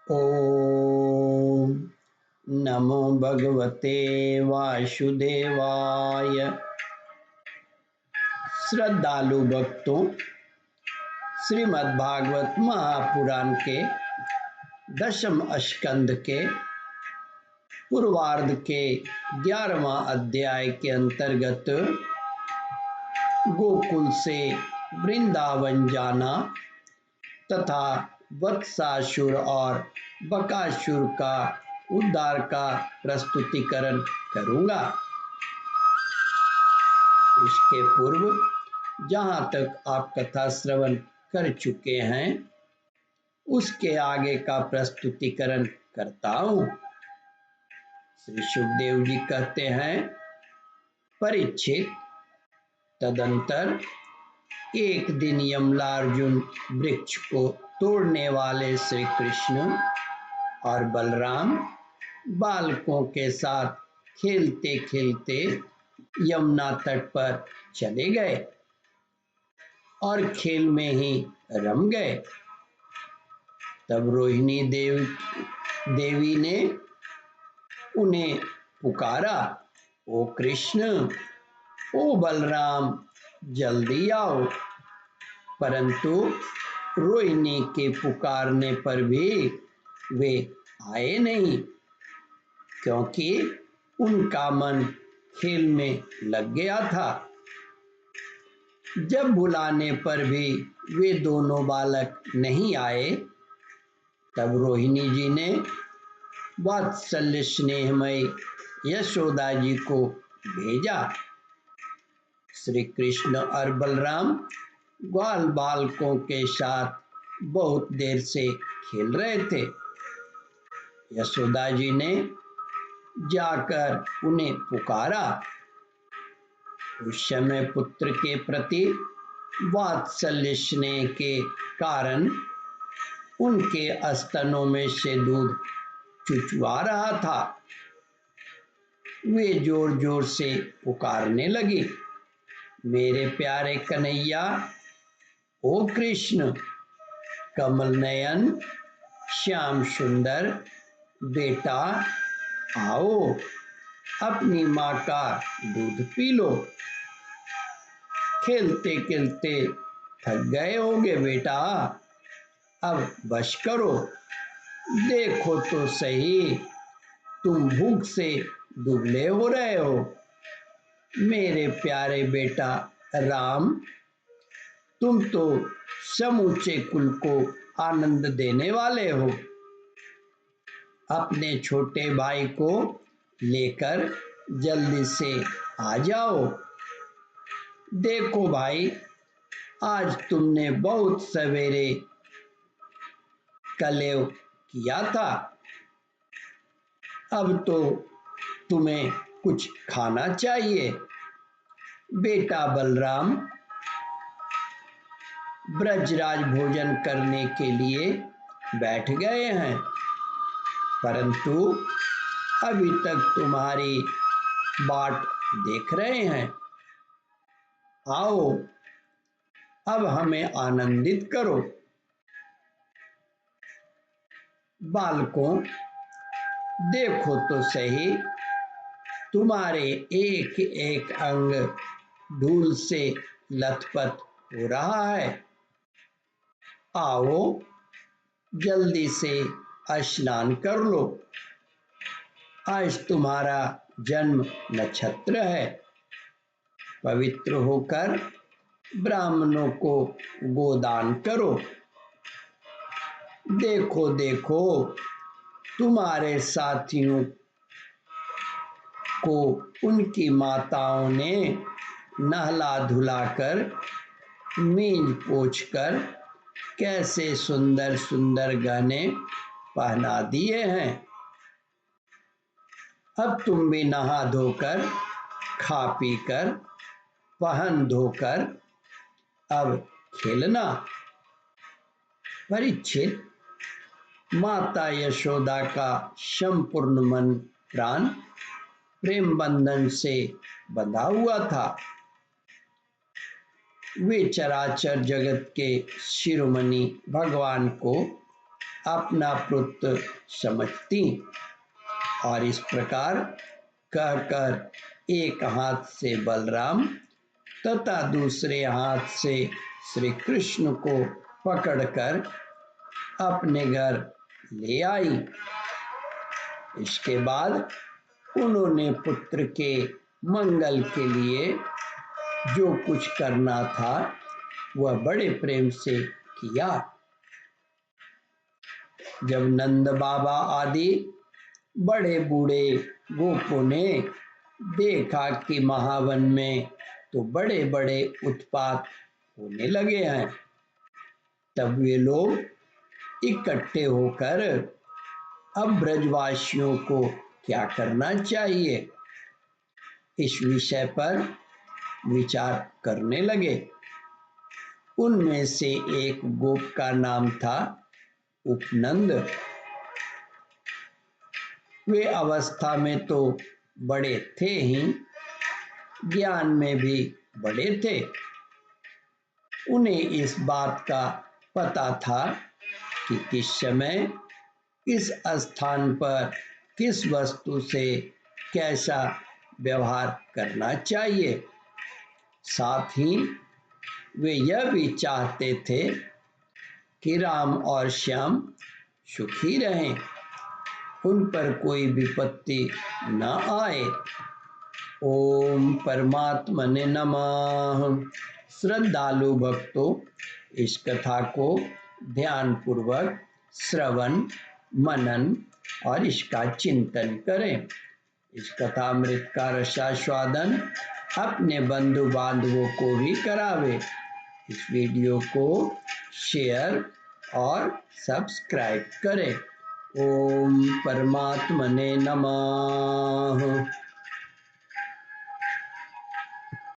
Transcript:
ओम नमो भगवते वासुदेवाय। श्रद्धालु भक्तों, श्रीमद्भागवत महापुराण के दशम स्कंद के पूर्वार्ध के 11वां अध्याय के अंतर्गत गोकुल से वृंदावन जाना तथा वत्सासुर और बकासुर का उद्धार का प्रस्तुतिकरण करूंगा। इसके पूर्व जहां तक आप कथा श्रवण कर चुके हैं उसके आगे का प्रस्तुतिकरण करता हूं। श्री सुखदेव जी कहते हैं, परीक्षित, तदंतर एक दिन यमलार्जुन वृक्ष को तोड़ने वाले श्री कृष्ण और बलराम बालकों के साथ खेलते खेलते यमुना तट पर चले गए और खेल में ही रम गए। तब रोहिणी देवी ने उन्हें पुकारा, ओ कृष्ण, ओ बलराम, जल्दी आओ। परंतु रोहिणी के पुकारने पर भी वे आए नहीं, क्योंकि उनका मन खेल में लग गया था। जब बुलाने पर भी वे दोनों बालक नहीं आए, तब रोहिणी जी ने वात्सल्य स्नेहमय यशोदा जी को भेजा। श्री कृष्ण और बलराम ग्वाल बालकों के साथ बहुत देर से खेल रहे थे। यशोदा जी ने जाकर उन्हें पुकारा। उस समय पुत्र के प्रति वात्सल्य स्नेह के कारण उनके स्तनों में से दूध चुचवा रहा था। वे जोर जोर से पुकारने लगी, मेरे प्यारे कन्हैया, ओ कृष्ण, कमल नयन, श्याम सुंदर बेटा, आओ, अपनी माँ का दूध पी लो। खेलते खेलते थक गए होगे बेटा, अब बस करो। देखो तो सही, तुम भूख से दुबले हो रहे हो। मेरे प्यारे बेटा राम, तुम तो समूचे कुल को आनंद देने वाले हो। अपने छोटे भाई को लेकर जल्दी से आ जाओ। देखो भाई, आज तुमने बहुत सवेरे कलेव किया था, अब तो तुम्हें कुछ खाना चाहिए। बेटा बलराम ब्रजराज भोजन करने के लिए बैठ गए हैं, परंतु अभी तक तुम्हारी बाट देख रहे हैं। आओ, अब हमें आनंदित करो। बालकों, देखो तो सही, तुम्हारे एक एक अंग धूल से लथपथ हो रहा है। आओ, जल्दी से स्नान कर लो। आज तुम्हारा जन्म नक्षत्र है। पवित्र होकर ब्राह्मणों को गोदान करो। देखो देखो, तुम्हारे साथियों को उनकी माताओं ने नहला धुलाकर मींज पोंछकर कैसे सुंदर सुंदर गहने पहना दिए हैं। अब तुम भी नहा धोकर, खा पीकर, पहन धोकर अब खेलना। परीक्षित, माता यशोदा का संपूर्ण मन प्राण प्रेम बंधन से बंधा हुआ था। वे चराचर जगत के शिरोमणि भगवान को अपना पुत्र समझती और इस प्रकार कहकर एक हाथ से बलराम तथा दूसरे हाथ से श्री कृष्ण को पकड़कर अपने घर ले आई। इसके बाद उन्होंने पुत्र के मंगल के लिए जो कुछ करना था वह बड़े प्रेम से किया। जब नंद बाबा आदि बड़े बूढ़े गोपों ने देखा कि महावन में तो बड़े बड़े उत्पात होने लगे हैं, तब वे लोग इकट्ठे होकर अब ब्रजवासियों को क्या करना चाहिए इस विषय पर विचार करने लगे। उनमें से एक गोप का नाम था उपनंद। वे अवस्था में तो बड़े थे ही, ज्ञान में भी बड़े थे। उन्हें इस बात का पता था कि किस समय किस स्थान पर किस वस्तु से कैसा व्यवहार करना चाहिए। साथ ही वे यह भी चाहते थे कि राम और श्याम सुखी रहें, उन पर कोई विपत्ति न आए। ओम परमात्मने नमः। श्रद्धालु भक्तों, इस कथा को ध्यान पूर्वक श्रवण मनन और इसका चिंतन करें। इस कथामृत का रसास्वादन अपने बंधु बांधवों को भी करावे। इस वीडियो को शेयर और सब्सक्राइब करें। ओम परमात्मने नमः।